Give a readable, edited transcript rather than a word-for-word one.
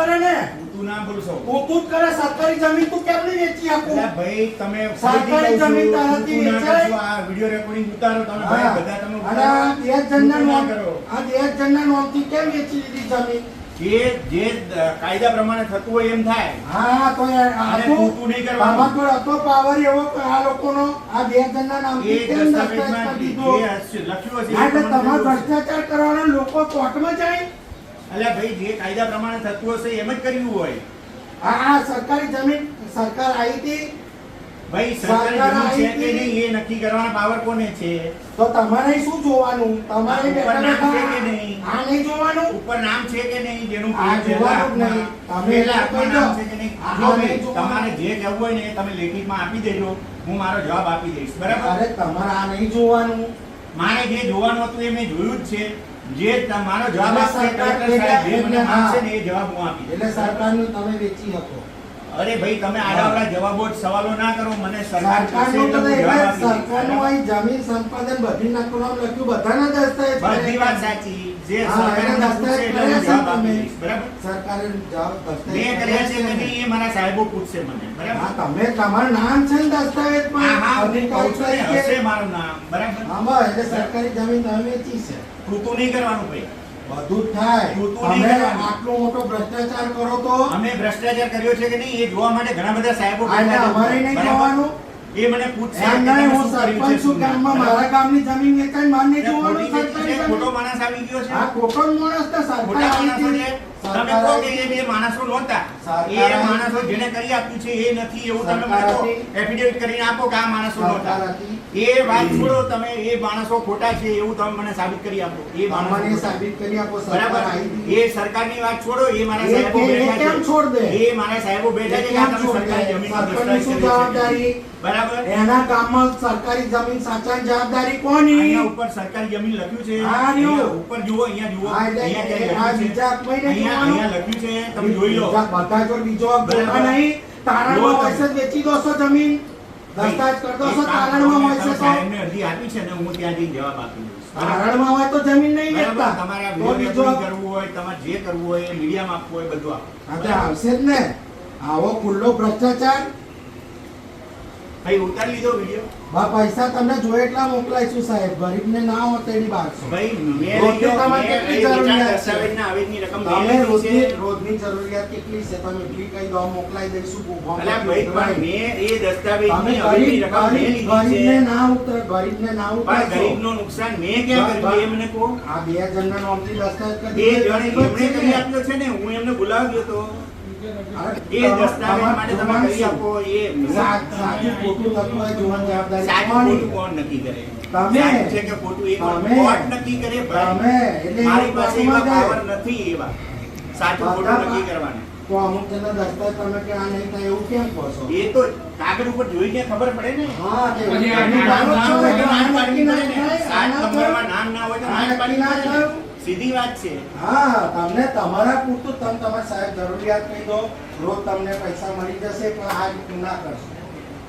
કરે ને, તું ના બોલશો, તું કરે. સરકારી જમીન તું કેમ નહીં વેચી આપું? ભાઈ તમે સરકારી જમીન તારાથી વેચાય? આ વિડિયો રેકોર્ડિંગ ઉતારો તમે ભાઈ બધા તમે અને આ 10 જણના ના નામ, કરો. આ 10 જણના નામથી કેમ વેચી દીધી જમીન? જે કાયદા પ્રમાણે થતું હોય એમ થાય. હા તો અને તું નહીં કરવાનું. આમાં તો હતો પાવર એવો કે આ લોકોનો આ 2 જણના નામથી એ કેમ દસ્તાવેજમાં દસ્તાવેજ કરી દીધો? જે લખ્યું હશે હા, એ એટલે પ્રમાણે તમારે થતું હશે. ભ્રષ્ટાચાર કરવાના લોકો કોર્ટમાં જાય. અલ્યા ભાઈ જે કાયદા પ્રમાણે થતું હશે એમ જ કર્યું હોય. આ સરકારી જમીન સરકાર આવી હતી ભાઈ સરકારી જમીન છે કે નહીં એ નક્કી કરવાનો પાવર કોને છે? તો તમારે શું જોવાનું? તમારે ઉપર બેઠા નામ છે બેઠા કે નહીં? આ નહીં જોવાનું. ઉપર નામ છે કે નહીં જેનું આ જોવાનું જ નહીં. તમે પહેલા હાથમાં નામ છે કે નહીં? આ જો નહીં ભાઈ, જોવાનું. તમારે જે કહેવું હોય ને એ તમે લેખિતમાં આપી દેજો, હું મારો જવાબ આપી દઈશ. બરાબર? અરે તમારે આ નહીં જોવાનું. મારે જે જોવાનું હતું એ મેં જોયું જ છે. જે તમારો જવાબ એટલે આપશે સરકાર કલેક્ટર સાહેબ જે મને હા. આપશે ને એ જવાબ હું આપી દઈશ. એટલે સરકારનું તમે વેચી શકો. અરે ભાઈ તમે આડાવડા જવાબો જ સવાલો ના કરો. મને સરકાર પૂછશે સરકારનું એટલે તો હું જવાબ એટલે આપી દઈશ. સરકારનું અહીં જમીન સંપાદન બધી નાખવાનું લખ્યું બધાના દસ્તાવેજ બધી કરે. વાત સાચી. જે હા, સરકાર એને મને પૂછશે એટલે હું દસ્તાવેજ જવાબ આપી તમે. દઈશ. બરાબર? સરકારે જવાબ દસ્તાવેજ મેં કર્યા છે કે નહીં એ મારા સાહેબો પૂછશે મને. હા, બરાબર? તમે તમારું નામ છે ને દસ્તાવેજમાં. હા હા હું કહું છું ને, અધિકારી હશે તરીકે. મારું નામ. બરાબર? હા, બસ, એટલે સરકારી જમીન તમે વેચી છે. ખોટું નહીં કરવાનું ભાઈ. બધું જ થાય. ખોટું નહીં તમે કરવાનું. આટલો મોટો ભ્રષ્ટાચાર કરો તો અમે ભ્રષ્ટાચાર કર્યો છે કે નહીં એ જોવા માટે ઘણા બધા સાહેબો આ એટલે બેઠા છે. અમારે નહીં બરાબર? જોવાનું. એ મને પૂછશે એમ કે નહીં, તમે હું શું કર્યું છે, સરપંચ છું શું ના. ગામમાં, બરાબર? મારા ગામની જમીન વેચાય મારે નહીં એટલે જોવાનું. ખોટી વેચી સરકારી છે, જમીન. ખોટો માણસ આવી ગયો છે. આ ખોટો જ માણસ ને સરકાર ખોટા આવી માણસો હતી. છે. તમે સરકાર કહો આવી કે એ હતી. બે માણસો નહોતા. સરકાર એ માણસો જેને કરી આપ્યું છે એ નથી એવું તમે મને સરકાર કહો. હતી. એફિડેવિટ કરીને આપો કે આ માણસો નહોતા. સરકાર હતી. એ વાત છોડો તમે. એ માણસો ખોટા છે એવું તમે મને સાબિત કરી આપો. એ માણસો અમને ખોટા. સાબિત કરી આપો. સરકાર બરાબર? આવી હતી. એ સરકારની વાત છોડો. એ મારા એ સાહેબો કે- એ બેઠા કેમ છોડ દે? છે. એ મારા સાહેબો બેઠા છે કે આ કેમ તમે છોડ દે? સરકારી જમીનનો સરકારની શું દસ્તાવેજ કર્યો છે. જવાબદારી? બરાબર? એના ગામમાં સરકારી જમીન સાચવવાની જવાબદારી કોની? અહીંયા ઉપર સરકારી જમીન લખ્યું છે. આ રહ્યું. અહીંયા ઉપર જુઓ, અહીંયા જુઓ. આ એટલે અહીંયા આ ક્યાંય બીજા લખ્યું કોઈને છે. અહીંયા જોવાનું? અહીંયા લખ્યું છે. તમે જોઈ લો. બીજા બધા જો બીજો બરાબર. ગોળા નહીં. તારણમાં જુઓ હોય છે તો વેચી દોશો જમીન. દસ્તાવેજ કરી દોશો. તારણમાં હોય છે તો સાહેબને અરજી આપી છે ને હું ત્યાં જઈને જવાબ આપી દઈશ. બરાબર? તારણમાં હોય તો જમીન નહીં બરાબર? વેચતા. તમારે આ તો વિડીયો બીજો રેકોર્ડિંગ કરવું હોય, તમારે જે કરવું હોય એ મીડિયામાં આપવું હોય બધું આપો. આ તો આવશે જ ને. આવો ખુલ્લો ભ્રષ્ટાચાર. ભાઈ ઉતારી લીધો વિડીયો. બા પૈસા તમને જોઈએ એટલા મોકલાઈશું સાહેબ. ગરીબને ના હોત એની વાત છે. ભાઈ મેં રોજની લીધો, તમારે મેં કેટલી એ વિચાર જરૂરિયાત છે? દસ્તાવેજના આવેદની રકમ મેં તમે લીધી છે. રોજની જરૂરિયાત કેટલી છે? તમે એટલી કઈ દવા મોકલાઈ દઈશું. અલા ભાઈ પણ મેં એ દસ્તાવેજની તમે આવેદની રકમ મેં લીધી ગરીબને છે. ના ઉતર ગરીબને ના પણ ઉતરશો. ગરીબનું નુકસાન મેં ક્યાં કર્યું એ મને કહો. આ 2 જણના નામથી દસ્તાવેજ બે કરી જણે એમણે કરી આપ્યો છે ને, હું એમને બોલાવ્યો તો. એ દસ્તાવેજ માટે તમે કરી આપો. એ સાચું ખોટું થતું હોય જોવાની જવાબદારી સાચું કોની? ખોટું કોણ નક્કી કરે? તમે. સાચું છે કે ખોટું એ કોણ? તમે. કોર્ટ નક્કી કરે ભાઈ. તમે. એટલે મારી એ પાસે કોર્ટમાં એવા જાય. પાવર નથી એવા સાચું ખોટું નક્કી કરવાના. તો અમુક જણના દસ્તાવેજ તમે કે આ નહીં થાય એવું કેમ કહો છો? એ તો કાગળ ઉપર જોઈને ખબર પડે ને. હા, તે પછી એની નામ વાત છો હોય એટલે નામ નામ પાડવી નક્કી પડે ના ને. થાય. આ 7 ના નંબરમાં થાય. નામ ના હોય તો આ નામ પાડવી નક્કી ના પડે ને. થાય. સીધી વાત છે. હા, તમને તમારા પૂરતું તમે તમારા સાહેબ જરૂરિયાત કહી દો. રોજ તમને પૈસા મળી જશે પણ આ રીતનું ના કરશો.